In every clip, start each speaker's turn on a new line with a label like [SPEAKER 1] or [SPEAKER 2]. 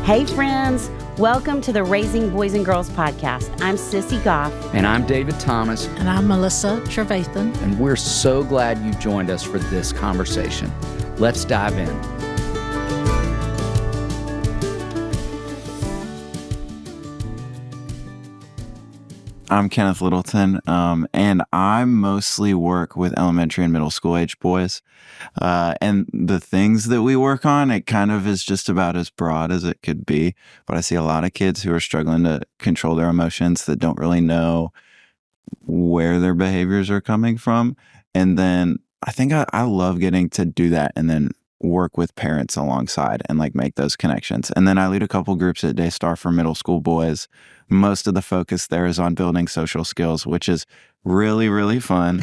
[SPEAKER 1] Hey friends, welcome to the Raising Boys and Girls podcast. I'm Sissy Goff.
[SPEAKER 2] And I'm David Thomas.
[SPEAKER 3] And I'm Melissa Trevathan.
[SPEAKER 2] And we're so glad you joined us for this conversation. Let's dive in.
[SPEAKER 4] I'm Kenneth Littleton, and I mostly work with elementary and middle school age boys. And the things that we work on, it kind of is just about as broad as it could be. But I see a lot of kids who are struggling to control their emotions that don't really know where their behaviors are coming from. And then I think I love getting to do that and then work with parents alongside and like make those connections. And then I lead a couple groups at Daystar for middle school boys. Most of the focus there is on building social skills, which is really, really fun.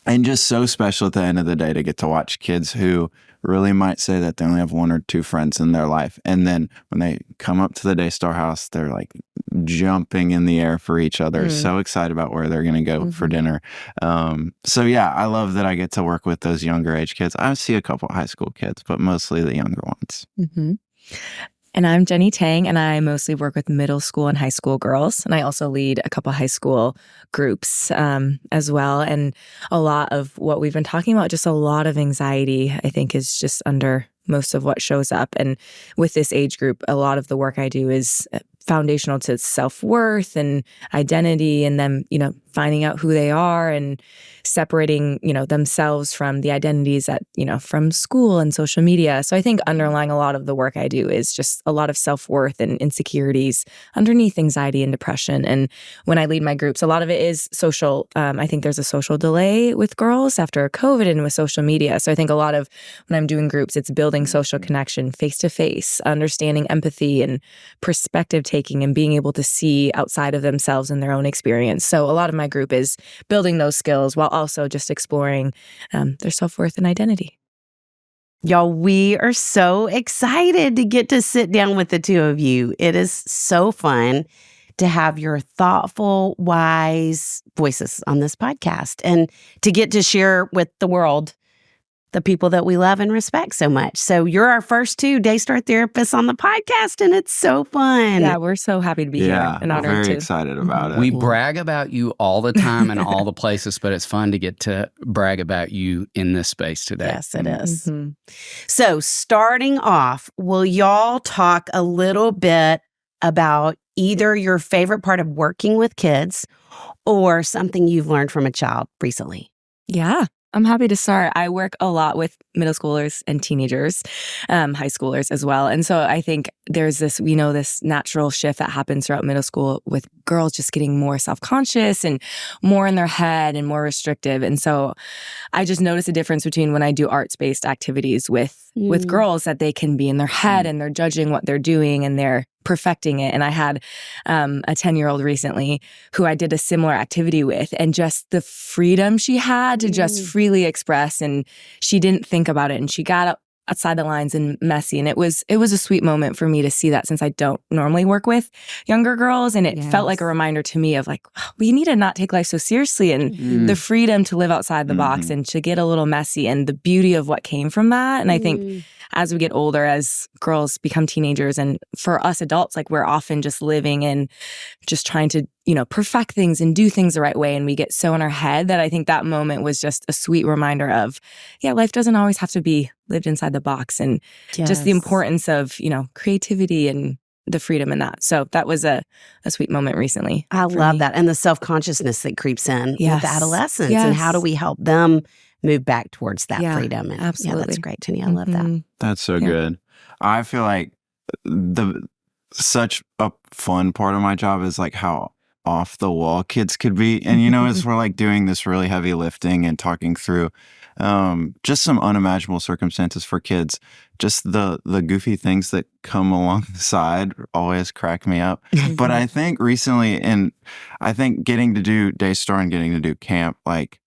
[SPEAKER 4] And just so special at the end of the day to get to watch kids who really might say that they only have one or two friends in their life. And then when they come up to the Daystar house, they're like jumping in the air for each other, so excited about where they're going to go for dinner. So yeah, I love that I get to work with those younger age kids. I see a couple high school kids, but mostly the younger ones.
[SPEAKER 5] Mm-hmm. And I'm Jenny Tang, and I mostly work with middle school and high school girls. And I also lead a couple high school groups as well. And a lot of what we've been talking about, just a lot of anxiety, I think, is just under most of what shows up. And with this age group, a lot of the work I do is foundational to self-worth and identity, and them, finding out who they are and separating, themselves from the identities that, from school and social media. So I think underlying a lot of the work I do is just a lot of self-worth and insecurities underneath anxiety and depression. And when I lead my groups, a lot of it is social. I think there's a social delay with girls after COVID and with social media. So I think a lot of when I'm doing groups, it's building social connection face-to-face, understanding empathy and perspective taking and being able to see outside of themselves and their own experience. So a lot of my group is building those skills while also just exploring their self-worth and identity.
[SPEAKER 1] Y'all, we are so excited to get to sit down with the two of you. It is so fun to have your thoughtful, wise voices on this podcast and to get to share with the world the people that we love and respect so much. So you're our first two Daystar therapists on the podcast, and it's so fun.
[SPEAKER 5] Yeah, we're so happy to be here and honored
[SPEAKER 4] I'm very
[SPEAKER 5] to.
[SPEAKER 4] excited about it.
[SPEAKER 2] We brag about you all the time in all the places, but it's fun to get to brag about you in this space today.
[SPEAKER 1] Yes, it is. Mm-hmm. So starting off, will y'all talk a little bit about either your favorite part of working with kids or something you've learned from a child recently?
[SPEAKER 5] Yeah. I'm happy to start. I work a lot with middle schoolers and teenagers, high schoolers as well. And so I think there's this, this natural shift that happens throughout middle school with girls just getting more self-conscious and more in their head and more restrictive. And so I just notice a difference between when I do arts-based activities with girls, that they can be in their head and they're judging what they're doing and they're perfecting it. And I had a 10-year-old recently who I did a similar activity with, and just the freedom she had to just freely express, and she didn't think about it, and she got outside the lines and messy. And it was a sweet moment for me to see that, since I don't normally work with younger girls. And it felt like a reminder to me of like, we need to not take life so seriously, and the freedom to live outside the box and to get a little messy, and the beauty of what came from that. And I think as we get older, as girls become teenagers, and for us adults, like we're often just living and just trying to, perfect things and do things the right way. And we get so in our head that I think that moment was just a sweet reminder of, life doesn't always have to be lived inside the box, and just the importance of, creativity and the freedom in that. So that was a sweet moment recently.
[SPEAKER 1] I love that. And the self-consciousness that creeps in with adolescents. And how do we help them move back towards that freedom? And
[SPEAKER 5] absolutely.
[SPEAKER 1] Yeah, that's great, Jenny. I love that.
[SPEAKER 4] That's so good. I feel like such a fun part of my job is like how off the wall kids could be. And, as we're like doing this really heavy lifting and talking through just some unimaginable circumstances for kids, just the goofy things that come alongside always crack me up. But I think recently, and I think getting to do Daystar and getting to do camp, like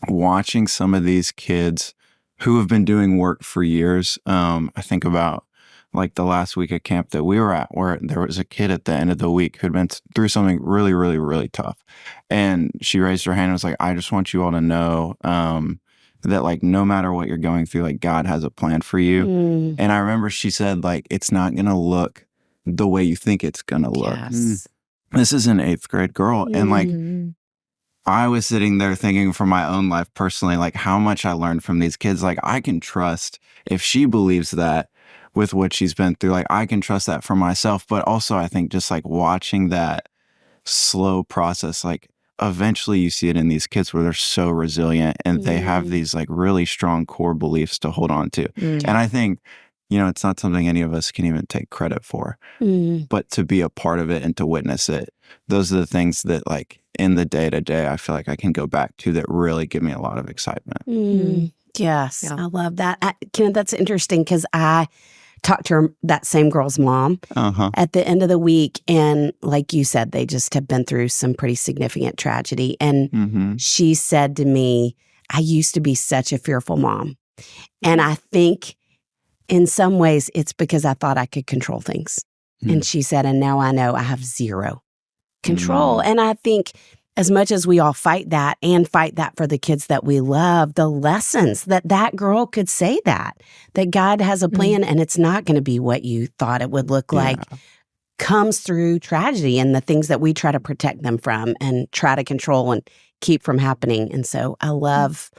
[SPEAKER 4] watching some of these kids who have been doing work for years. I think about like the last week at camp that we were at, where there was a kid at the end of the week who'd been through something really, really, really tough. And she raised her hand and was like, I just want you all to know that like no matter what you're going through, like God has a plan for you.
[SPEAKER 1] Mm.
[SPEAKER 4] And I remember she said like it's not gonna look the way you think it's gonna look.
[SPEAKER 1] Yes.
[SPEAKER 4] This is an 8th grade girl. And like
[SPEAKER 5] Mhm.
[SPEAKER 4] I was sitting there thinking for my own life personally, like how much I learned from these kids. Like I can trust if she believes that with what she's been through, like I can trust that for myself. But also I think just like watching that slow process, like eventually you see it in these kids where they're so resilient and they have these like really strong core beliefs to hold on to.
[SPEAKER 5] Mm.
[SPEAKER 4] And I think, you know, it's not something any of us can even take credit for, but to be a part of it and to witness it, those are the things that like in the day to day, I feel like I can go back to that really give me a lot of excitement.
[SPEAKER 1] Yes,
[SPEAKER 5] Yeah.
[SPEAKER 1] I love that. Kenneth, that's interesting because I talked to that same girl's mom at the end of the week. And like you said, they just have been through some pretty significant tragedy. And she said to me, I used to be such a fearful mom. And I think in some ways it's because I thought I could control things. And she said, and now I know I have zero control. And I think as much as we all fight that and fight that for the kids that we love, the lessons that girl could say that God has a plan and it's not going to be what you thought it would look like comes through tragedy and the things that we try to protect them from and try to control and keep from happening. And so I love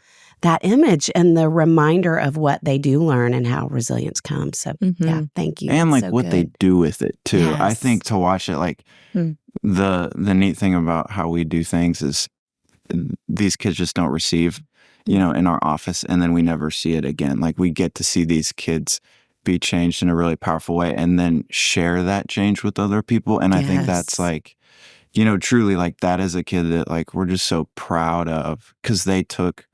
[SPEAKER 1] that image and the reminder of what they do learn and how resilience comes. So yeah, thank you.
[SPEAKER 4] And
[SPEAKER 1] That's
[SPEAKER 4] like
[SPEAKER 1] so
[SPEAKER 4] what
[SPEAKER 1] good.
[SPEAKER 4] they do with it too. I
[SPEAKER 1] Yes.
[SPEAKER 4] think to watch it, like the neat thing about how we do things is these kids just don't receive, you know, in our office and then we never see it again. Like we get to see these kids be changed in a really powerful way and then share that change with other people. And I think that's
[SPEAKER 1] Yes.
[SPEAKER 4] like, you know, truly like that is a kid that like we're just so proud of because they took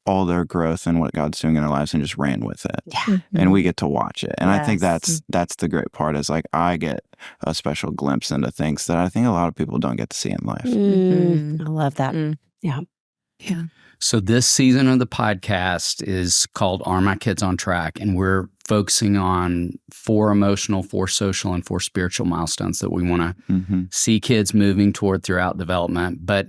[SPEAKER 4] all their growth and what God's doing in their lives and just ran with it.
[SPEAKER 1] Yeah.
[SPEAKER 4] And we get to watch it. And I think
[SPEAKER 1] Yes.
[SPEAKER 4] that's the great part is like I get a special glimpse into things that I think a lot of people don't get to see in life.
[SPEAKER 1] I love that. Yeah.
[SPEAKER 5] Yeah.
[SPEAKER 2] So this season of the podcast is called Are My Kids on Track? And we're focusing on 4 emotional, 4 social, and 4 spiritual milestones that we want to see kids moving toward throughout development, but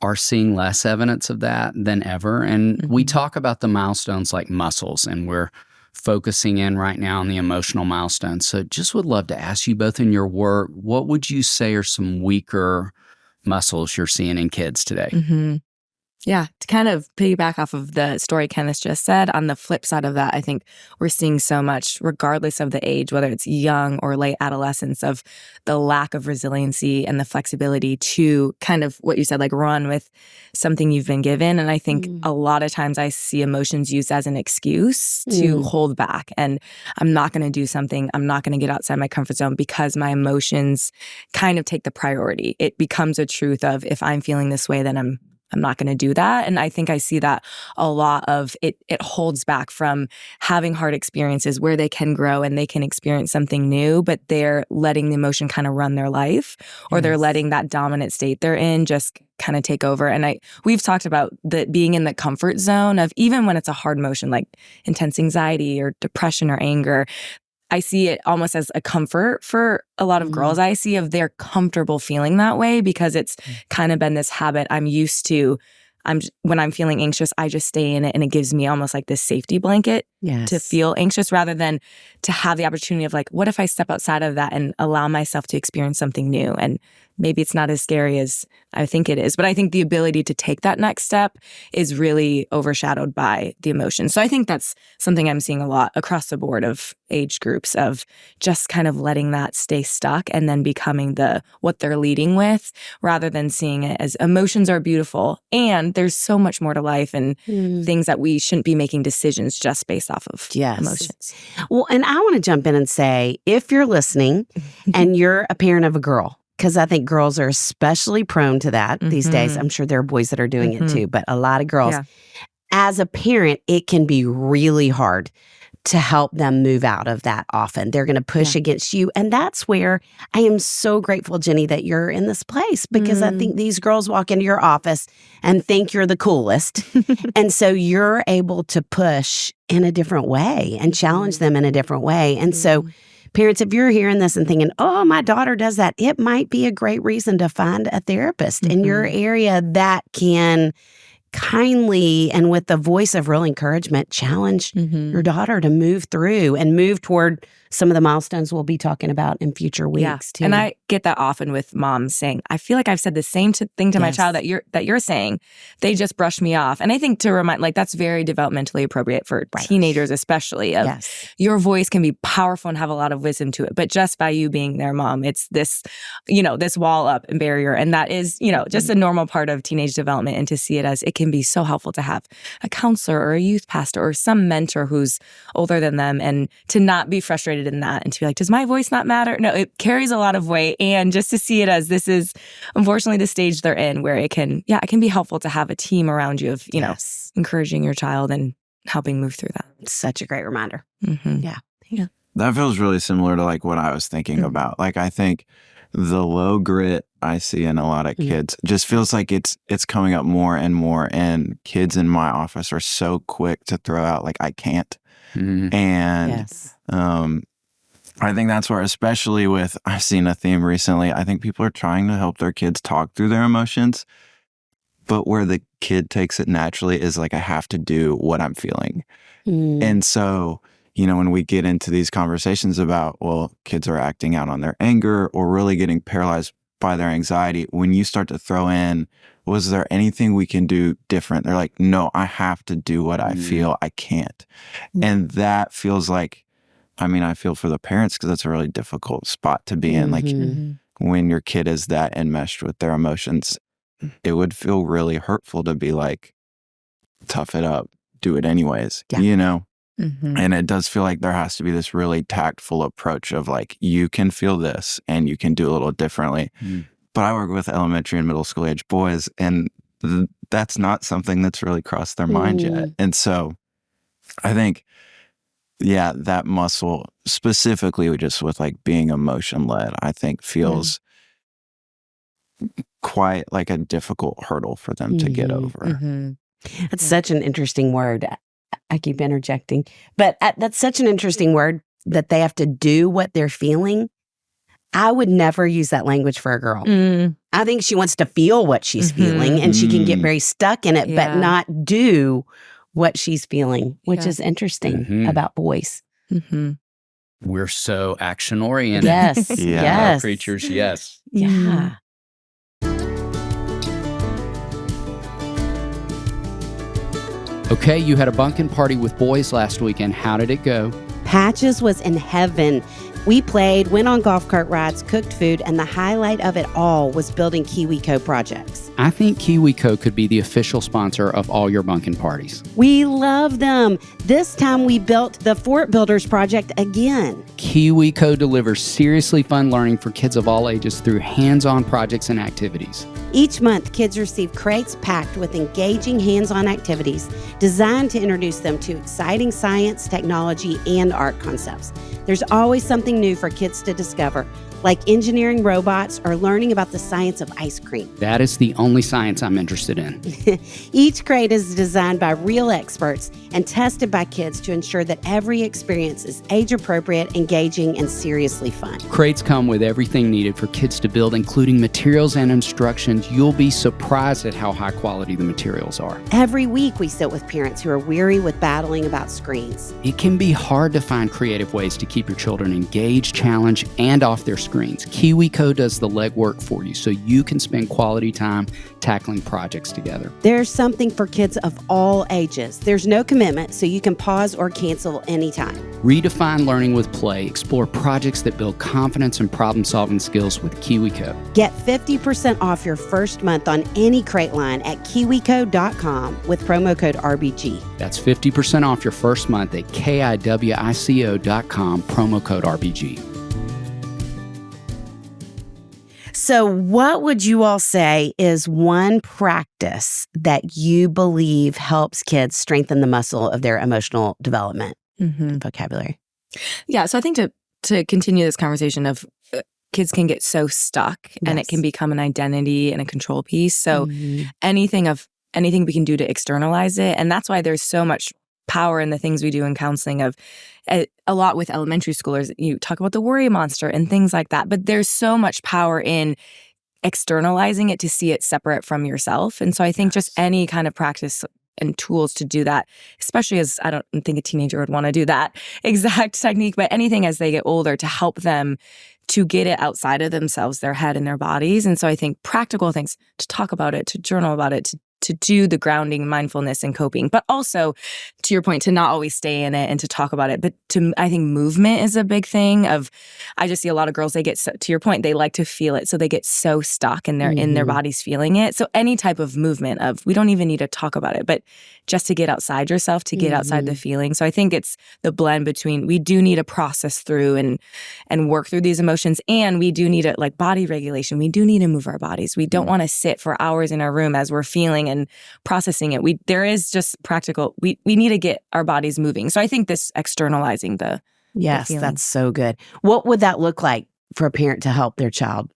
[SPEAKER 2] are seeing less evidence of that than ever. And we talk about the milestones like muscles, and we're focusing in right now on the emotional milestones. So just would love to ask you both in your work, what would you say are some weaker muscles you're seeing in kids today?
[SPEAKER 5] Yeah, to kind of piggyback off of the story Kenneth just said, on the flip side of that, I think we're seeing so much, regardless of the age, whether it's young or late adolescence, of the lack of resiliency and the flexibility to kind of what you said, like run with something you've been given. And I think a lot of times I see emotions used as an excuse to hold back. And I'm not going to do something. I'm not going to get outside my comfort zone because my emotions kind of take the priority. It becomes a truth of if I'm feeling this way, then I'm not going to do that. And I think I see that a lot of it holds back from having hard experiences where they can grow and they can experience something new, but they're letting the emotion kind of run their life, or they're letting that dominant state they're in just kind of take over. And we've talked about being in the comfort zone of even when it's a hard emotion like intense anxiety or depression or anger. I see it almost as a comfort for a lot of girls I see of they're comfortable feeling that way because it's kind of been this habit I'm used to. When I'm feeling anxious, I just stay in it and it gives me almost like this safety blanket to feel anxious rather than to have the opportunity of like, what if I step outside of that and allow myself to experience something new? And maybe it's not as scary as I think it is, but I think the ability to take that next step is really overshadowed by the emotions. So I think that's something I'm seeing a lot across the board of age groups of just kind of letting that stay stuck and then becoming what they're leading with rather than seeing it as emotions are beautiful and there's so much more to life and things that we shouldn't be making decisions just based off of emotions.
[SPEAKER 1] Well, and I want to jump in and say, if you're listening and you're a parent of a girl, because I think girls are especially prone to that these days. I'm sure there are boys that are doing it too, but a lot of girls.
[SPEAKER 5] Yeah.
[SPEAKER 1] As a parent, it can be really hard to help them move out of that often. They're going to push against you. And that's where I am so grateful, Jenny, that you're in this place because I think these girls walk into your office and think you're the coolest. And so you're able to push in a different way and challenge them in a different way. And so parents, if you're hearing this and thinking, oh, my daughter does that, it might be a great reason to find a therapist in your area that can kindly and with the voice of real encouragement, challenge your daughter to move through and move toward some of the milestones we'll be talking about in future weeks too.
[SPEAKER 5] And I get that often with moms saying, I feel like I've said the same thing to my child that you're saying. They just brush me off. And I think to remind, like, that's very developmentally appropriate for teenagers, especially. Your voice can be powerful and have a lot of wisdom to it. But just by you being their mom, it's this, this wall up and barrier. And that is, just a normal part of teenage development. And to see it as it can be so helpful to have a counselor or a youth pastor or some mentor who's older than them, and to not be frustrated in that and to be like, does my voice not matter? No, it carries a lot of weight. And just to see it as this is unfortunately the stage they're in, where it can be helpful to have a team around you of, encouraging your child and helping move through that.
[SPEAKER 1] It's such a great reminder. Yeah.
[SPEAKER 4] That feels really similar to like what I was thinking about. Like, I think the low grit I see in a lot of kids just feels like it's coming up more and more. And kids in my office are so quick to throw out like, I can't. And I think that's where, especially with, I've seen a theme recently, I think people are trying to help their kids talk through their emotions, but where the kid takes it naturally is like, I have to do what I'm feeling. And so, when we get into these conversations about, well, kids are acting out on their anger or really getting paralyzed by their anxiety, when you start to throw in, was there anything we can do different? They're like, no, I have to do what I feel. I can't. And that feels like, I feel for the parents because that's a really difficult spot to be in. Like when your kid is that enmeshed with their emotions, it would feel really hurtful to be like, tough it up, do it anyways, And it does feel like there has to be this really tactful approach of like, you can feel this and you can do a little differently. But I work with elementary and middle school age boys, and that's not something that's really crossed their mind yet. And so I think, that muscle specifically just with like being emotion led, I think feels quite like a difficult hurdle for them to get over.
[SPEAKER 1] That's such an interesting word. I keep interjecting, but that's such an interesting word that they have to do what they're feeling. I would never use that language for a girl. I think she wants to feel what she's feeling, and she can get very stuck in it, but not do what she's feeling, which is interesting about boys.
[SPEAKER 2] We're so action oriented.
[SPEAKER 1] Yes.
[SPEAKER 2] Creatures. Yes.
[SPEAKER 1] Yeah.
[SPEAKER 2] Okay, you had a bunkin' party with boys last weekend. How did it go?
[SPEAKER 1] Patches was in heaven. We played, went on golf cart rides, cooked food, and the highlight of it all was building KiwiCo projects.
[SPEAKER 2] I think KiwiCo could be the official sponsor of all your bunkin' parties.
[SPEAKER 1] We love them. This time we built the Fort Builders project again.
[SPEAKER 2] KiwiCo delivers seriously fun learning for kids of all ages through hands-on projects and activities.
[SPEAKER 1] Each month, kids receive crates packed with engaging hands-on activities designed to introduce them to exciting science, technology, and art concepts. There's always something new for kids to discover, like engineering robots or learning about the science of ice cream.
[SPEAKER 2] That is the only science I'm interested in.
[SPEAKER 1] Each crate is designed by real experts and tested by kids to ensure that every experience is age-appropriate, engaging, and seriously fun.
[SPEAKER 2] Crates come with everything needed for kids to build, including materials and instructions. You'll be surprised at how high quality the materials are.
[SPEAKER 1] Every week, we sit with parents who are weary with battling about screens.
[SPEAKER 2] It can be hard to find creative ways to keep your children engaged, challenged, and off their screens. KiwiCo does the legwork for you so you can spend quality time tackling projects together.
[SPEAKER 1] There's something for kids of all ages. There's no commitment, so you can pause or cancel anytime.
[SPEAKER 2] Redefine learning with play. Explore projects that build confidence and problem-solving skills with KiwiCo.
[SPEAKER 1] Get 50% off your first month on any crate line at kiwico.com with promo code RBG.
[SPEAKER 2] That's 50% off your first month at kiwico.com, promo code RBG.
[SPEAKER 1] So what would you all say is one practice that you believe helps kids strengthen the muscle of their emotional development and vocabulary?
[SPEAKER 5] Yeah, so I think to continue this conversation of kids can get so stuck and it can become an identity and a control piece. So anything we can do to externalize it. And that's why there's so much power in the things we do in counseling of a lot with elementary schoolers. You talk about the worry monster and things like that, but there's so much power in externalizing it to see it separate from yourself. And so I think just any kind of practice and tools to do that, especially as I don't think a teenager would want to do that exact technique, but anything as they get older to help them to get it outside of themselves, their head and their bodies. And so I think practical things to talk about it, to journal about it, to do the grounding, mindfulness, and coping, but also, to your point, to not always stay in it and to talk about it. But I think movement is a big thing. I just see a lot of girls, they get, to your point, they like to feel it. So they get so stuck and they're in their bodies feeling it. So any type of movement we don't even need to talk about it, but just to get outside yourself, to get outside the feeling. So I think it's the blend between, we do need to process through and work through these emotions. And we do need it, like body regulation. We do need to move our bodies. We don't want to sit for hours in our room as we're feeling and processing it. There is just practical, we need to get our bodies moving. So I think this externalizing the feeling.
[SPEAKER 1] That's so good. What would that look like for a parent to help their child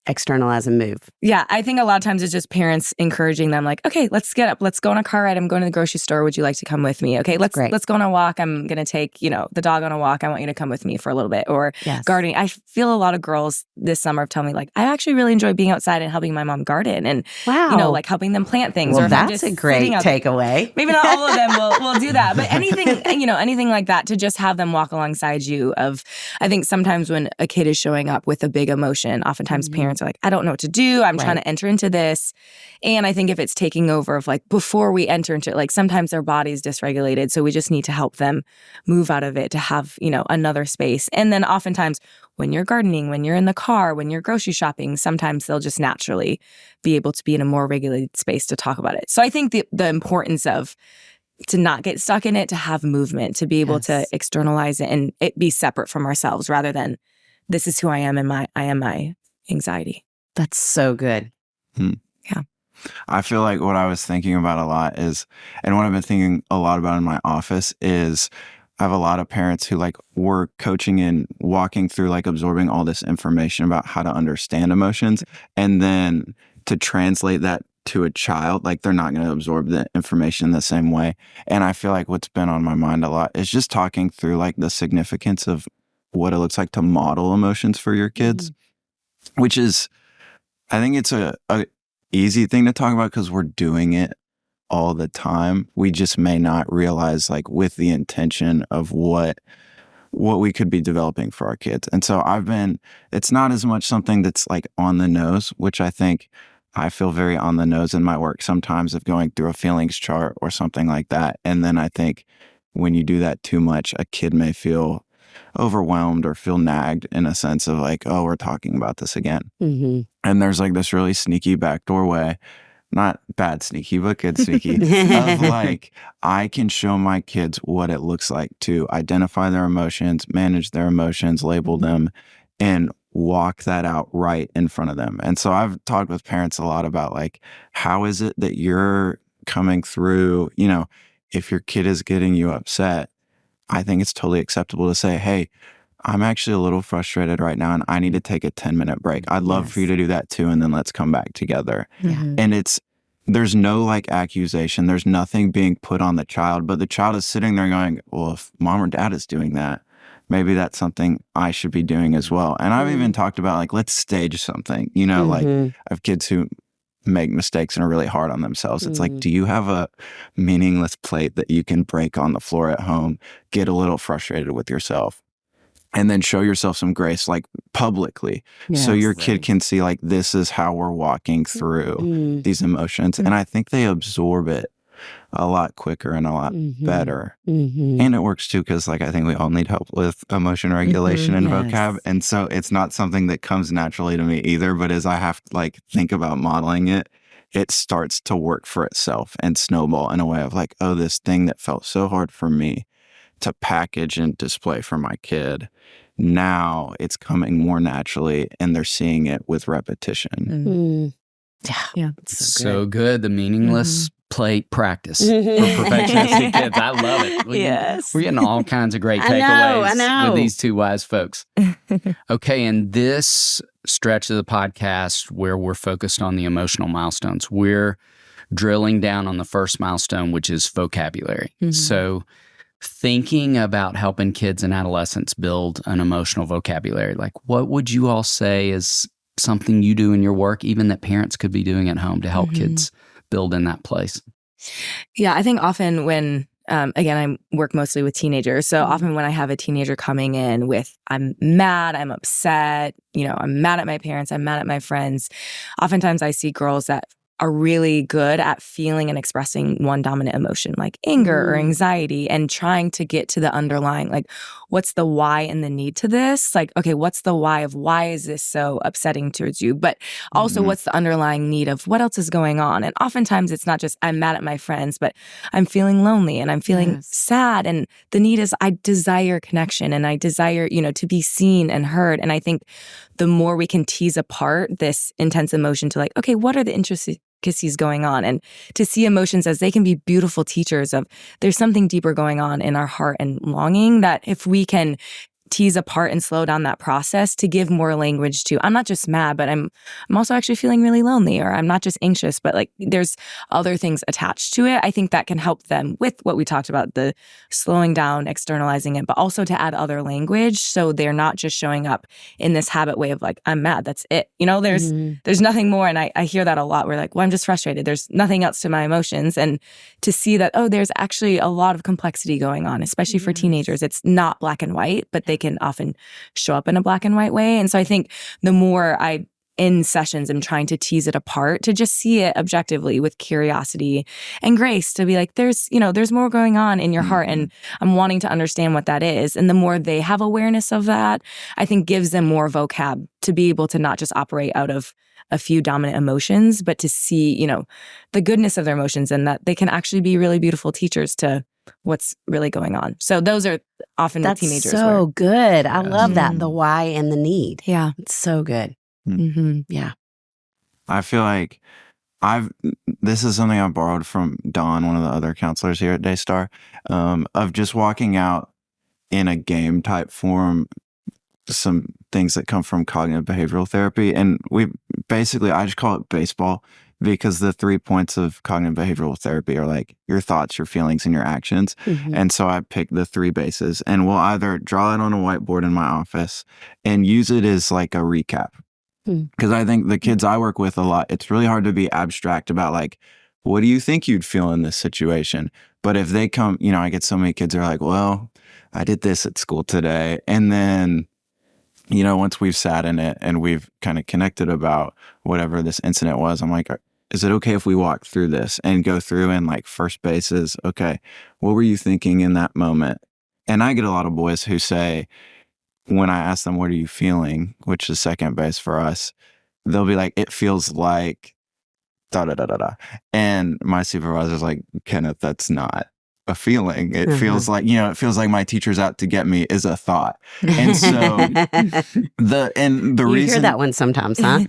[SPEAKER 1] externalize and move?
[SPEAKER 5] Yeah, I think a lot of times it's just parents encouraging them, like, okay, let's get up. Let's go on a car ride. I'm going to the grocery store. Would you like to come with me? Okay, let's go on a walk. I'm going to take, the dog on a walk. I want you to come with me for a little bit. Or gardening. I feel a lot of girls this summer have told me, like, I actually really enjoy being outside and helping my mom garden and, like helping them plant things.
[SPEAKER 1] Well,
[SPEAKER 5] or
[SPEAKER 1] that's a great takeaway.
[SPEAKER 5] Maybe not all of them will do that, but anything like that, to just have them walk alongside you I think sometimes when a kid is showing up with a big emotion, oftentimes parents are like, I don't know what to do. I'm trying to enter into this. And I think if it's taking over of like, before we enter into it, like sometimes their body's dysregulated. So we just need to help them move out of it to have, another space. And then oftentimes when you're gardening, when you're in the car, when you're grocery shopping, sometimes they'll just naturally be able to be in a more regulated space to talk about it. So I think the importance of to not get stuck in it, to have movement, to be able to externalize it and it be separate from ourselves rather than this is who I am and I am my anxiety.
[SPEAKER 1] That's so good.
[SPEAKER 5] Yeah.
[SPEAKER 4] I feel like what I was thinking about a lot is, and what I've been thinking a lot about in my office is, I have a lot of parents who like were coaching and walking through like absorbing all this information about how to understand emotions, and then to translate that to a child, like they're not going to absorb the information the same way. And I feel like what's been on my mind a lot is just talking through like the significance of what it looks like to model emotions for your kids, which is, I think it's a easy thing to talk about because we're doing it all the time. We just may not realize like with the intention of what we could be developing for our kids. And so it's not as much something that's like on the nose, which I think I feel very on the nose in my work sometimes of going through a feelings chart or something like that. And then I think when you do that too much, a kid may feel overwhelmed or feel nagged in a sense of like, oh, we're talking about this again. And there's like this really sneaky backdoor way, not bad sneaky, but good sneaky, of like, I can show my kids what it looks like to identify their emotions, manage their emotions, label them, and walk that out right in front of them. And so I've talked with parents a lot about like, how is it that you're coming through, if your kid is getting you upset, I think it's totally acceptable to say, hey, I'm actually a little frustrated right now and I need to take a 10-minute break. I'd love for you to do that too. And then let's come back together. And there's no like accusation. There's nothing being put on the child, but the child is sitting there going, well, if mom or dad is doing that, maybe that's something I should be doing as well. And I've even talked about like, let's stage something, like I have kids who make mistakes and are really hard on themselves. It's like, do you have a meaningless plate that you can break on the floor at home, get a little frustrated with yourself, and then show yourself some grace, like publicly, so your kid can see like, this is how we're walking through these emotions. And I think they absorb it a lot quicker and a lot better. And it works too, because like I think we all need help with emotion regulation and vocab. And so it's not something that comes naturally to me either, but as I have to like think about modeling it, it starts to work for itself and snowball in a way of like, oh, this thing that felt so hard for me to package and display for my kid, now it's coming more naturally and they're seeing it with repetition.
[SPEAKER 5] Yeah.
[SPEAKER 2] So good. The meaningless plate practice for perfectionistic kids. I love it. We're getting all kinds of great takeaways with these two wise folks. Okay, in this stretch of the podcast where we're focused on the emotional milestones, we're drilling down on the first milestone, which is vocabulary. So thinking about helping kids and adolescents build an emotional vocabulary, like what would you all say is something you do in your work, even that parents could be doing at home to help kids build in that place?
[SPEAKER 5] Yeah, I think often when, again, I work mostly with teenagers. So often when I have a teenager coming in with, I'm mad, I'm upset, I'm mad at my parents, I'm mad at my friends. Oftentimes I see girls that are really good at feeling and expressing one dominant emotion like anger or anxiety and trying to get to the underlying, like, what's the why and the need to this? Like, okay, what's the why of why is this so upsetting towards you? But also what's the underlying need of what else is going on? And oftentimes it's not just I'm mad at my friends, but I'm feeling lonely and I'm feeling sad. And the need is I desire connection and I desire, to be seen and heard. And I think the more we can tease apart this intense emotion to like, okay, what are the intricacies going on? And to see emotions as they can be beautiful teachers of there's something deeper going on in our heart and longing that if we can tease apart and slow down that process to give more language to, I'm not just mad, but I'm also actually feeling really lonely, or I'm not just anxious, but like there's other things attached to it. I think that can help them with what we talked about, the slowing down, externalizing it, but also to add other language so they're not just showing up in this habit way of like, I'm mad, that's it. There's nothing more. And I hear that a lot. We're like, well, I'm just frustrated. There's nothing else to my emotions. And to see that, oh, there's actually a lot of complexity going on, especially for teenagers. It's not black and white, but they can often show up in a black and white way. And so I think the more I, in sessions, am trying to tease it apart, to just see it objectively with curiosity and grace, to be like, there's more going on in your heart, and I'm wanting to understand what that is. And the more they have awareness of that, I think gives them more vocab to be able to not just operate out of a few dominant emotions, but to see, the goodness of their emotions and that they can actually be really beautiful teachers to what's really going on. So those are often
[SPEAKER 1] That's
[SPEAKER 5] with teenagers.
[SPEAKER 1] so good. I love that. The why and the need.
[SPEAKER 5] Yeah.
[SPEAKER 1] It's so good. Yeah.
[SPEAKER 4] I feel like this is something I borrowed from Dawn, one of the other counselors here at Daystar, of just walking out in a game type form, some things that come from cognitive behavioral therapy. And I just call it baseball, because the 3 points of cognitive behavioral therapy are like your thoughts, your feelings, and your actions. And so I pick the 3 bases, and we'll either draw it on a whiteboard in my office and use it as like a recap. Because I think the kids I work with a lot, it's really hard to be abstract about like, what do you think you'd feel in this situation? But if they come, I get so many kids who are like, well, I did this at school today. And then, once we've sat in it and we've kind of connected about whatever this incident was, I'm like, is it okay if we walk through this and go through and like first base is, okay, what were you thinking in that moment? And I get a lot of boys who say, when I ask them, what are you feeling, which is second base for us, they'll be like, it feels like da da da da da. And my supervisor's like, Kenneth, that's not a feeling. It feels like, it feels like my teacher's out to get me is a thought. And so the
[SPEAKER 1] you
[SPEAKER 4] reason,
[SPEAKER 1] hear that one sometimes, huh?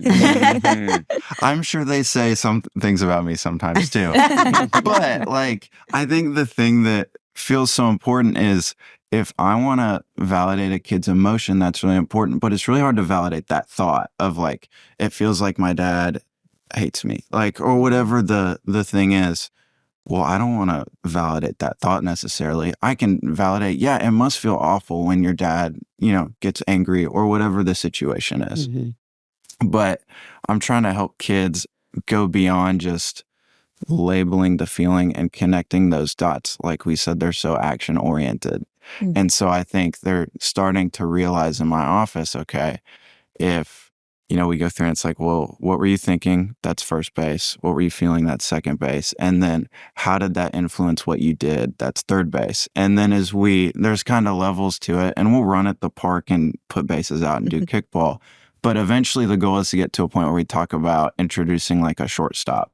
[SPEAKER 4] I'm sure they say some things about me sometimes too. But like, I think the thing that feels so important is, if I want to validate a kid's emotion, that's really important. But it's really hard to validate that thought of like, it feels like my dad hates me, like, or whatever the thing is. Well, I don't want to validate that thought necessarily. I can validate, yeah, it must feel awful when your dad, gets angry or whatever the situation is. But I'm trying to help kids go beyond just labeling the feeling and connecting those dots. Like we said, they're so action oriented. And so I think they're starting to realize in my office, okay, if, we go through and it's like, well, what were you thinking? That's first base. What were you feeling? That's second base. And then how did that influence what you did? That's third base. And then there's kind of levels to it, and we'll run at the park and put bases out and do kickball. But eventually the goal is to get to a point where we talk about introducing like a shortstop,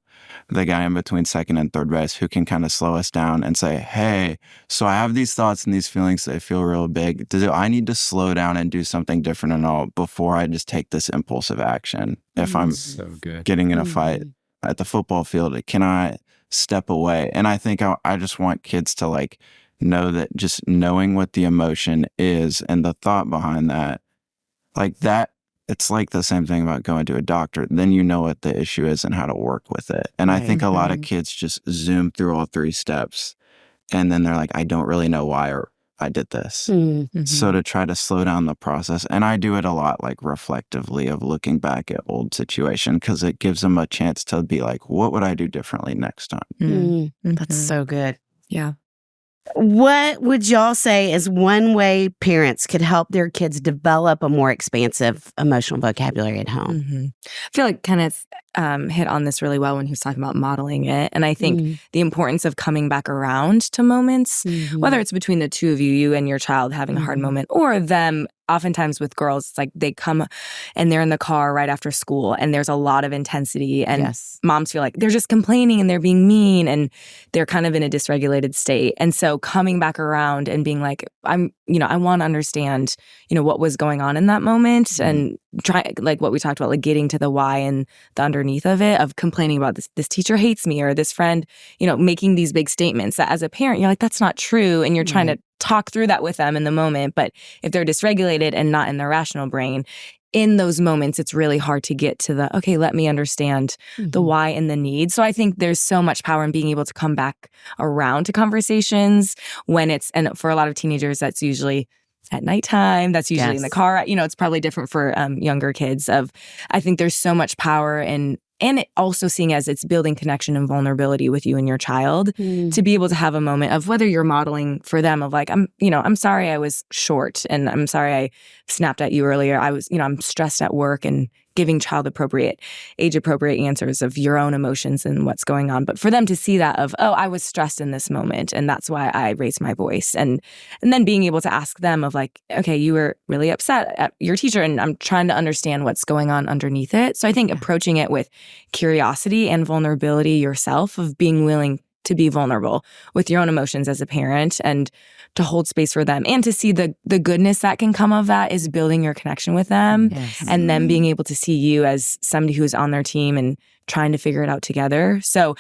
[SPEAKER 4] the guy in between second and third base who can kind of slow us down and say, hey, so I have these thoughts and these feelings that feel real big. Do I need to slow down and do something different and all before I just take this impulsive action? If I'm getting in a fight at the football field, can I step away? And I think I just want kids to like know that just knowing what the emotion is and the thought behind that, like that, it's like the same thing about going to a doctor. Then you know what the issue is and how to work with it. And I think a lot of kids just zoom through all 3 steps, and then they're like, I don't really know why, or I did this.
[SPEAKER 1] Mm-hmm.
[SPEAKER 4] So to try to slow down the process, and I do it a lot, like reflectively of looking back at old situation, because it gives them a chance to be like, what would I do differently next time?
[SPEAKER 1] That's so good.
[SPEAKER 5] Yeah.
[SPEAKER 1] What would y'all say is one way parents could help their kids develop a more expansive emotional vocabulary at home?
[SPEAKER 5] I feel like Kenneth hit on this really well when he was talking about modeling it. And I think the importance of coming back around to moments, whether it's between the two of you, you and your child having a hard moment, or them. Oftentimes with girls, it's like they come and they're in the car right after school and there's a lot of intensity and moms feel like they're just complaining and they're being mean and they're kind of in a dysregulated state. And so coming back around and being like, I want to understand, what was going on in that moment and try, like what we talked about, like getting to the why and the underneath of it, of complaining about this teacher hates me or this friend, making these big statements that as a parent, you're like, that's not true. And you're trying to talk through that with them in the moment. But if they're dysregulated and not in their rational brain, in those moments, it's really hard to get to the, okay, let me understand the why and the need. So I think there's so much power in being able to come back around to conversations when and for a lot of teenagers, that's usually at nighttime. That's usually in the car. It's probably different for younger kids. I think there's so much power and it also seeing as it's building connection and vulnerability with you and your child to be able to have a moment of whether you're modeling for them of like, I'm sorry I was short and I'm sorry I snapped at you earlier. I'm stressed at work and giving age appropriate answers of your own emotions and what's going on. But for them to see that of, oh, I was stressed in this moment and that's why I raised my voice. And then being able to ask them of like, okay, you were really upset at your teacher and I'm trying to understand what's going on underneath it. So I think approaching it with curiosity and vulnerability yourself, of being willing to be vulnerable with your own emotions as a parent and to hold space for them and to see the goodness that can come of that is building your connection with them and then being able to see you as somebody who's on their team and trying to figure it out together. So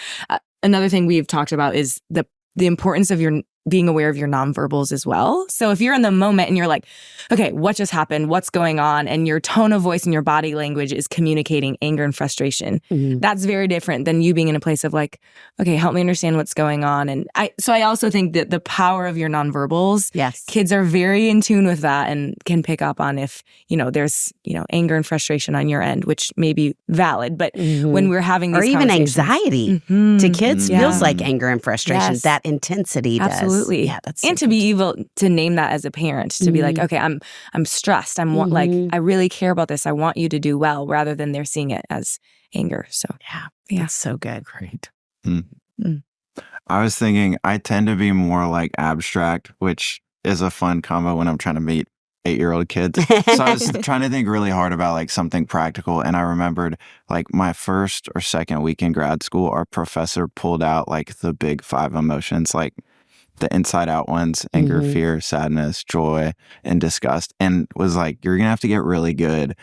[SPEAKER 5] another thing we've talked about is the importance of being aware of your nonverbals as well. So if you're in the moment and you're like, okay, what just happened? What's going on? And your tone of voice and your body language is communicating anger and frustration. That's very different than you being in a place of like, okay, help me understand what's going on. And I also think that the power of your nonverbals, kids are very in tune with that and can pick up on if, there's, anger and frustration on your end, which may be valid. But when we're having these
[SPEAKER 1] or even anxiety to kids feels like anger and frustration, that intensity does.
[SPEAKER 5] Absolutely.
[SPEAKER 1] Yeah, that's so
[SPEAKER 5] and to be able to name that as a parent, to be like, okay, I'm stressed. Like, I really care about this. I want you to do well, rather than they're seeing it as anger. So
[SPEAKER 1] that's so good.
[SPEAKER 2] Great.
[SPEAKER 4] I was thinking I tend to be more like abstract, which is a fun combo when I'm trying to meet 8-year-old kids. So I was trying to think really hard about like something practical. And I remembered like my first or second week in grad school, our professor pulled out like the big 5 emotions, like the inside out ones, anger, fear, sadness, joy, and disgust. And was like, you're going to have to get really good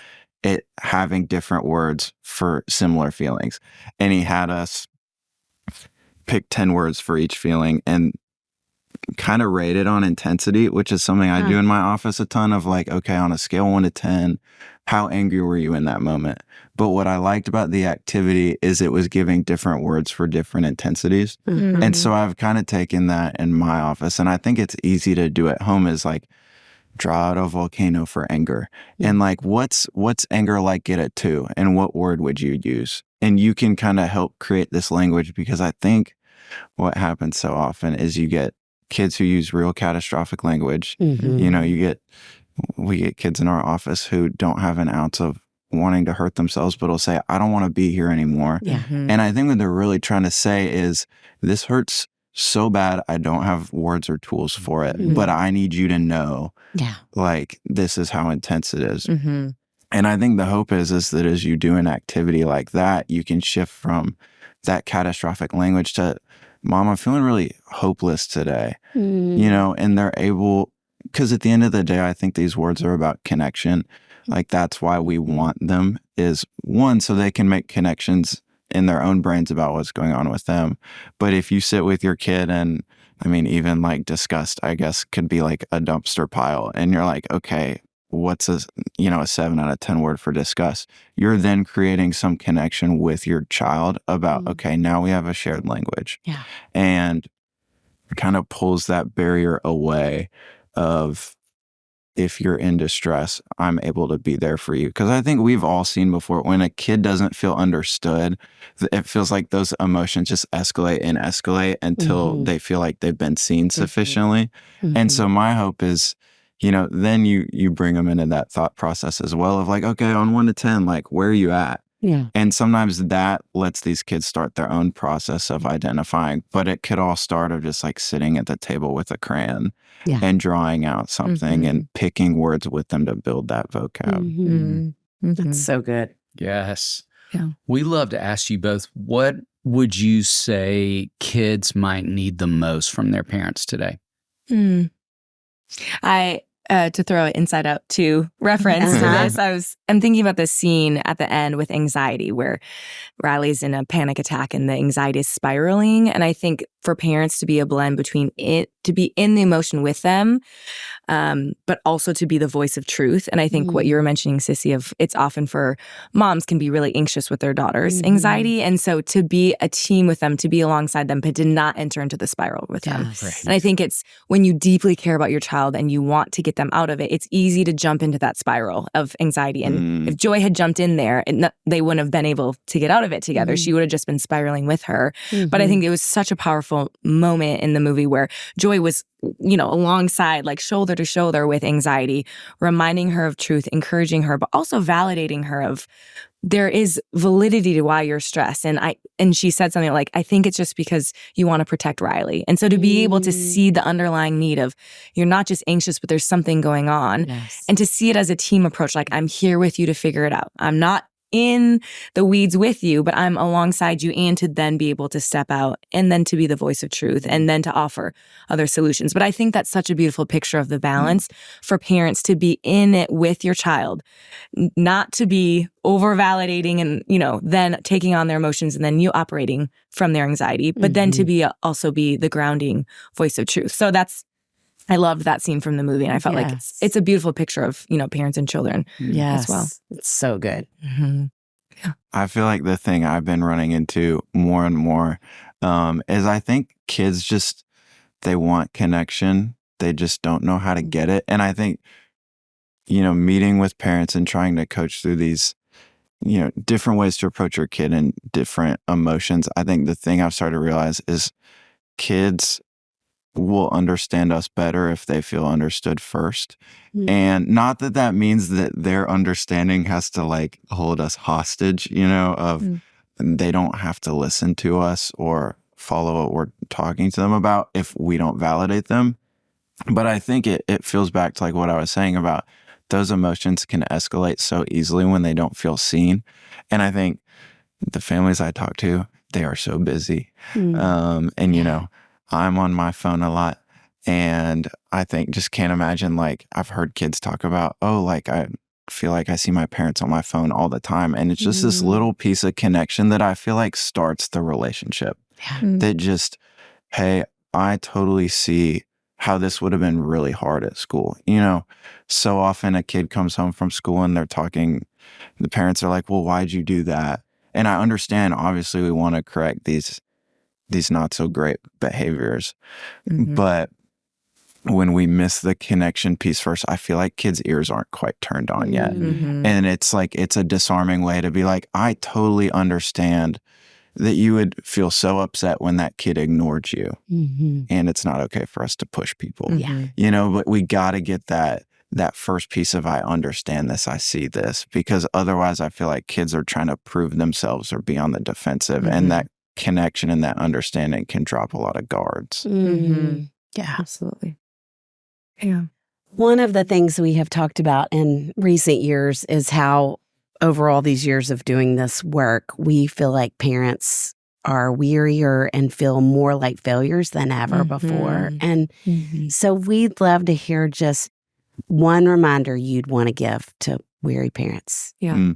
[SPEAKER 4] at having different words for similar feelings. And he had us pick 10 words for each feeling and kind of rate it on intensity, which is something I do in my office a ton of like, okay, on a scale 1 to 10, how angry were you in that moment? But what I liked about the activity is it was giving different words for different intensities. And so I've kind of taken that in my office. And I think it's easy to do at home is like, draw out a volcano for anger. And like, what's anger like at 2? And what word would you use? And you can kind of help create this language, because I think what happens so often is you get kids who use real catastrophic language. We get kids in our office who don't have an ounce of wanting to hurt themselves, but will say, I don't want to be here anymore. And I think what they're really trying to say is, this hurts so bad, I don't have words or tools for it, but I need you to know, like, this is how intense it is. And I think the hope is that as you do an activity like that, you can shift from that catastrophic language to, Mom, I'm feeling really hopeless today, and they're able, because at the end of the day, I think these words are about connection. Like, that's why we want them, is 1, so they can make connections in their own brains about what's going on with them. But if you sit with your kid and, I mean, even like disgust, I guess, could be like a dumpster pile. And you're like, okay, what's a 7 out of 10 word for disgust? You're then creating some connection with your child about, okay, now we have a shared language. And kind of pulls that barrier away of, if you're in distress, I'm able to be there for you. Because I think we've all seen before, when a kid doesn't feel understood, it feels like those emotions just escalate and escalate until they feel like they've been seen sufficiently. And so my hope is, then you bring them into that thought process as well of like, okay, on 1 to 10, like, where are you at?
[SPEAKER 1] Yeah.
[SPEAKER 4] And sometimes that lets these kids start their own process of identifying, but it could all start of just like sitting at the table with a crayon and drawing out something and picking words with them to build that vocab.
[SPEAKER 1] That's so good.
[SPEAKER 2] Yes.
[SPEAKER 5] Yeah.
[SPEAKER 2] We love to ask you both, what would you say kids might need the most from their parents today?
[SPEAKER 5] To throw it Inside Out 2 reference to this, I'm thinking about this scene at the end with anxiety where Riley's in a panic attack and the anxiety is spiraling. And I think for parents to be a blend between it, to be in the emotion with them, but also to be the voice of truth. And I think what you were mentioning, Sissy, of it's often for moms can be really anxious with their daughter's anxiety. And so to be a team with them, to be alongside them, but to not enter into the spiral with them.
[SPEAKER 1] Right.
[SPEAKER 5] And I think it's when you deeply care about your child and you want to get them out of it, it's easy to jump into that spiral of anxiety. And if Joy had jumped in there, they wouldn't have been able to get out of it together. She would have just been spiraling with her. But I think it was such a powerful moment in the movie where Joy was, alongside, like shoulder to shoulder with anxiety, reminding her of truth, encouraging her, but also validating her of there is validity to why you're stressed. And she said something like, I think it's just because you want to protect Riley. And so to be able to see the underlying need of you're not just anxious, but there's something going on.
[SPEAKER 1] Yes.
[SPEAKER 5] And to see it as a team approach, like I'm here with you to figure it out. I'm not in the weeds with you, but I'm alongside you, and to then be able to step out and then to be the voice of truth and then to offer other solutions. But I think that's such a beautiful picture of the balance for parents to be in it with your child, not to be over validating and, then taking on their emotions and then you operating from their anxiety, but then to be also be the grounding voice of truth. So I loved that scene from the movie, and I felt like it's a beautiful picture of, parents and children as well.
[SPEAKER 1] It's so good.
[SPEAKER 5] Yeah.
[SPEAKER 4] I feel like the thing I've been running into more and more is I think kids they want connection. They just don't know how to get it. And I think, meeting with parents and trying to coach through these, different ways to approach your kid and different emotions. I think the thing I've started to realize is kids will understand us better if they feel understood first. And not that means that their understanding has to like hold us hostage, of they don't have to listen to us or follow what we're talking to them about if we don't validate them. But I think it feels back to like what I was saying about those emotions can escalate so easily when they don't feel seen. And I think the families I talk to, they are so busy. And, I'm on my phone a lot, and I think just can't imagine, like, I've heard kids talk about, I feel like I see my parents on my phone all the time. And it's just this little piece of connection that I feel like starts the relationship. That just, hey, I totally see how this would have been really hard at school. So often a kid comes home from school and they're talking, the parents are like, well, why'd you do that? And I understand, obviously, we want to correct these not so great behaviors. But when we miss the connection piece first, I feel like kids' ears aren't quite turned on yet. And it's like, it's a disarming way to be like, I totally understand that you would feel so upset when that kid ignored you. And it's not okay for us to push people, but we got to get that first piece of, I understand this, I see this, because otherwise I feel like kids are trying to prove themselves or be on the defensive. And that connection and that understanding can drop a lot of guards.
[SPEAKER 1] Yeah,
[SPEAKER 5] Absolutely. Yeah.
[SPEAKER 1] one of the things we have talked about in recent years is how over all these years of doing this work, we feel like parents are wearier and feel more like failures than ever before. And so we'd love to hear just one reminder you'd want to give to weary parents today.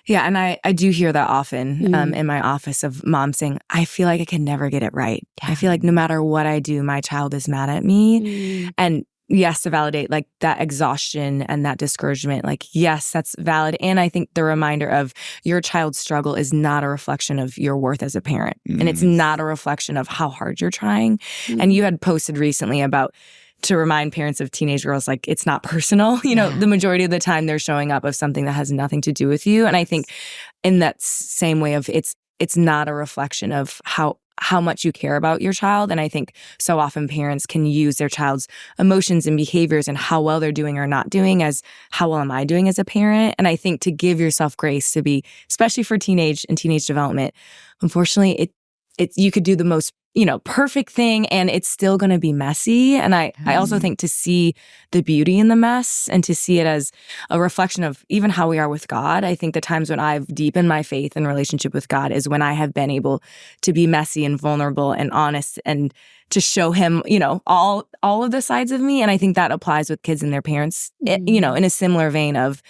[SPEAKER 5] Yeah, and I do hear that often in my office of moms saying, I feel like I can never get it right. I feel like no matter what I do, my child is mad at me. And yes, to validate like that exhaustion and that discouragement, like, yes, that's valid. And I think the reminder of your child's struggle is not a reflection of your worth as a parent. And it's not a reflection of how hard you're trying. And you had posted recently about to remind parents of teenage girls, like, it's not personal. The majority of the time they're showing up of something that has nothing to do with you. And I think in that same way of it's not a reflection of how much you care about your child. And I think so often parents can use their child's emotions and behaviors and how well they're doing or not doing as how well am I doing as a parent? And I think to give yourself grace to be, especially for teenage and teenage development, unfortunately, you could do the most perfect thing and it's still going to be messy. And I also think to see the beauty in the mess and to see it as a reflection of even how we are with God. I think the times when I've deepened my faith and relationship with God is when I have been able to be messy and vulnerable and honest and to show him, all of the sides of me. And I think that applies with kids and their parents, in a similar vein of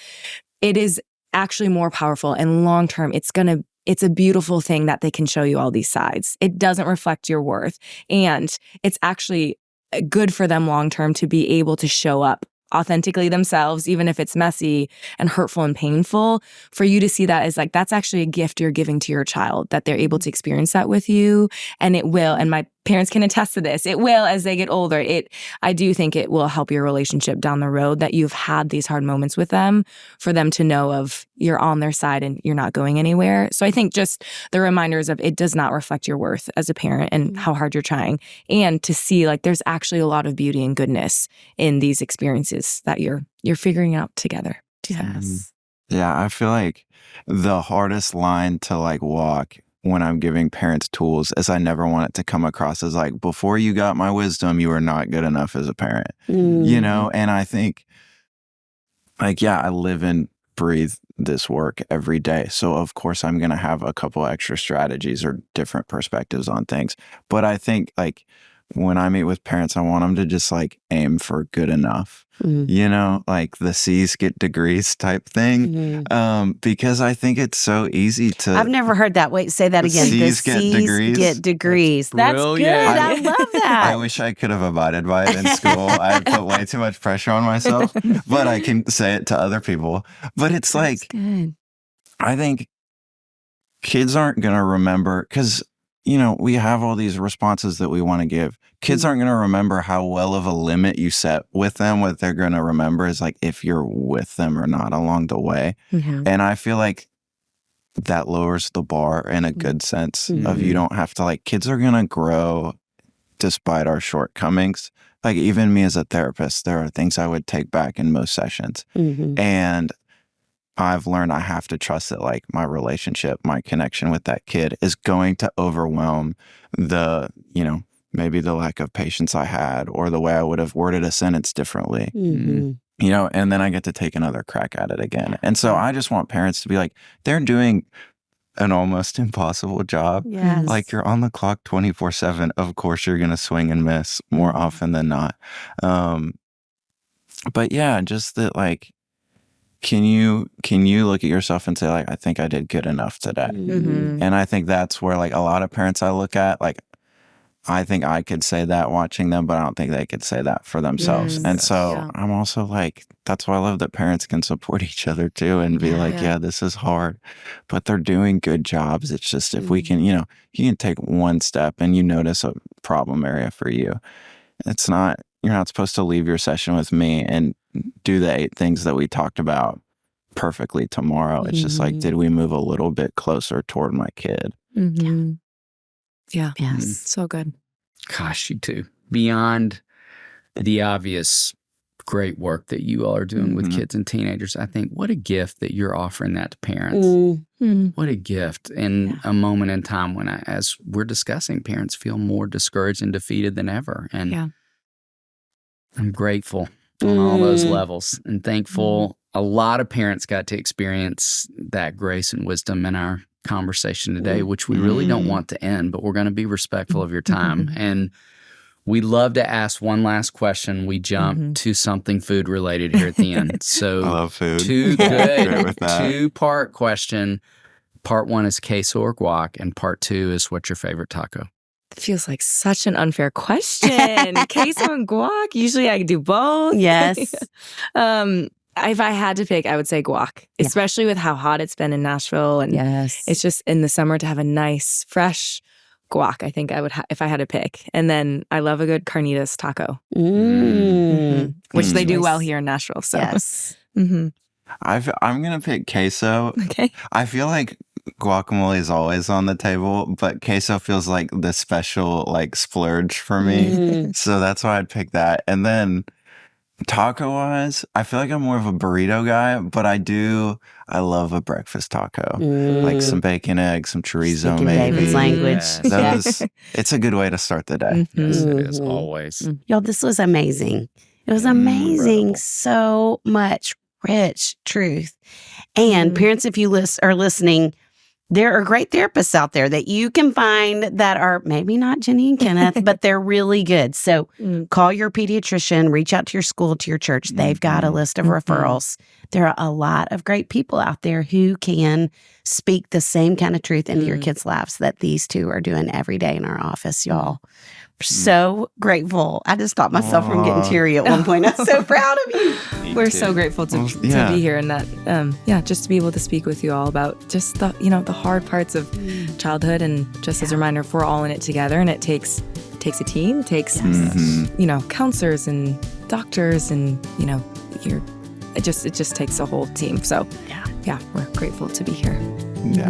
[SPEAKER 5] it is actually more powerful and long-term. It's a beautiful thing that they can show you all these sides. It doesn't reflect your worth. And it's actually good for them long-term to be able to show up authentically themselves, even if it's messy and hurtful and painful, for you to see that as like, that's actually a gift you're giving to your child, that they're able to experience that with you. And it will, and my parents can attest to this, it will as they get older. I do think it will help your relationship down the road that you've had these hard moments with them, for them to know of you're on their side and you're not going anywhere. So I think just the reminders of it does not reflect your worth as a parent and how hard you're trying, and to see like there's actually a lot of beauty and goodness in these experiences that you're figuring out together.
[SPEAKER 1] Yes.
[SPEAKER 4] Yeah, I feel like the hardest line to like walk when I'm giving parents tools is I never want it to come across as like, before you got my wisdom, you were not good enough as a parent, And I think like, I live and breathe this work every day. So of course I'm going to have a couple extra strategies or different perspectives on things. But I think like when I meet with parents, I want them to just like aim for good enough, like the C's get degrees type thing. Because I think it's so easy to.
[SPEAKER 1] I've never heard that. Wait, say that again.
[SPEAKER 4] C's
[SPEAKER 1] the
[SPEAKER 4] get
[SPEAKER 1] C's
[SPEAKER 4] degrees.
[SPEAKER 1] Get degrees. That's good. I love that.
[SPEAKER 4] I wish I could have abided by it in school. I put way too much pressure on myself, but I can say it to other people. But it's like,
[SPEAKER 1] good.
[SPEAKER 4] I think kids aren't going to remember because, we have all these responses that we want to give. Kids aren't going to remember how well of a limit you set with them. What they're going to remember is like if you're with them or not along the way. And I feel like that lowers the bar in a good sense of you don't have to like, kids are going to grow despite our shortcomings. Like even me as a therapist, there are things I would take back in most sessions. And I've learned I have to trust that like my relationship, my connection with that kid is going to overwhelm the, maybe the lack of patience I had or the way I would have worded a sentence differently, and then I get to take another crack at it again. And so I just want parents to be like, they're doing an almost impossible job.
[SPEAKER 1] Yes.
[SPEAKER 4] Like you're on the clock 24/7. Of course, you're going to swing and miss more often than not. But just that like, can you look at yourself and say like, I think I did good enough today? And I think that's where like a lot of parents I look at, like, I think I could say that watching them, but I don't think they could say that for themselves. And so I'm also like, that's why I love that parents can support each other too and be like, this is hard, but they're doing good jobs. It's just if we can, you can take one step and you notice a problem area for you. You're not supposed to leave your session with me and do the 8 things that we talked about perfectly tomorrow. It's just like, did we move a little bit closer toward my kid?
[SPEAKER 5] Yeah.
[SPEAKER 1] Yes.
[SPEAKER 5] So good.
[SPEAKER 2] Gosh, you two. Beyond the obvious great work that you all are doing with kids and teenagers, I think what a gift that you're offering that to parents. What a gift in a moment in time when, as we're discussing, parents feel more discouraged and defeated than ever. And I'm grateful on all those levels and thankful a lot of parents got to experience that grace and wisdom in our conversation today, which we really don't want to end, but we're going to be respectful of your time. And we love to ask one last question. We jump to something food related here at the end. So
[SPEAKER 4] I love food.
[SPEAKER 2] Two-part question. Part 1 is queso or guac, and part 2 is what's your favorite taco?
[SPEAKER 5] It feels like such an unfair question. Queso and guac. Usually I do both.
[SPEAKER 1] Yes.
[SPEAKER 5] If I had to pick, I would say guac, especially with how hot it's been in Nashville. And it's just in the summer to have a nice, fresh guac. I think I would if I had to pick. And then I love a good carnitas taco, which they do well here in Nashville. So
[SPEAKER 1] Yes.
[SPEAKER 4] I'm gonna pick queso.
[SPEAKER 5] Okay.
[SPEAKER 4] I feel like guacamole is always on the table, but queso feels like the special like splurge for me. So that's why I'd pick that. And then taco wise, I feel like I'm more of a burrito guy, but I love a breakfast taco. Like some bacon, eggs, some chorizo,
[SPEAKER 1] Speaking
[SPEAKER 4] maybe.
[SPEAKER 1] David's language.
[SPEAKER 2] Yes.
[SPEAKER 4] It's a good way to start the day.
[SPEAKER 2] Yes, it is always.
[SPEAKER 1] Y'all, this was amazing. It was amazing.
[SPEAKER 2] Incredible.
[SPEAKER 1] So much rich truth. And parents, if you are listening, there are great therapists out there that you can find that are maybe not Jenny and Kenneth, but they're really good. So call your pediatrician, reach out to your school, to your church. They've got a list of referrals. There are a lot of great people out there who can speak the same kind of truth into your kids' lives that these two are doing every day in our office, y'all. We're so grateful. I just stopped myself from getting teary at one point. I'm so proud of you.
[SPEAKER 5] We're so grateful to be here and that, just to be able to speak with you all about just the hard parts of childhood, and just as a reminder, if we're all in it together, and it takes a team, it takes counselors and doctors, and it just takes a whole team. So yeah, we're grateful to be here.
[SPEAKER 4] Yeah.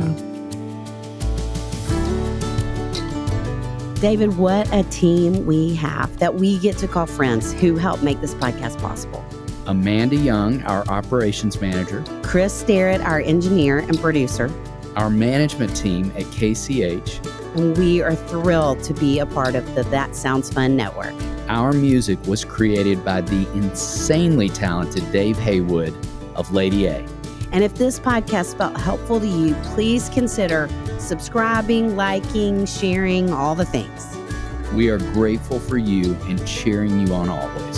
[SPEAKER 1] David, what a team we have that we get to call friends who help make this podcast possible.
[SPEAKER 2] Amanda Young, our operations manager.
[SPEAKER 1] Chris Starrett, our engineer and producer.
[SPEAKER 2] Our management team at KCH.
[SPEAKER 1] And we are thrilled to be a part of the That Sounds Fun network.
[SPEAKER 2] Our music was created by the insanely talented Dave Haywood of Lady A.
[SPEAKER 1] And if this podcast felt helpful to you, please consider subscribing, liking, sharing, all the things.
[SPEAKER 2] We are grateful for you and cheering you on always.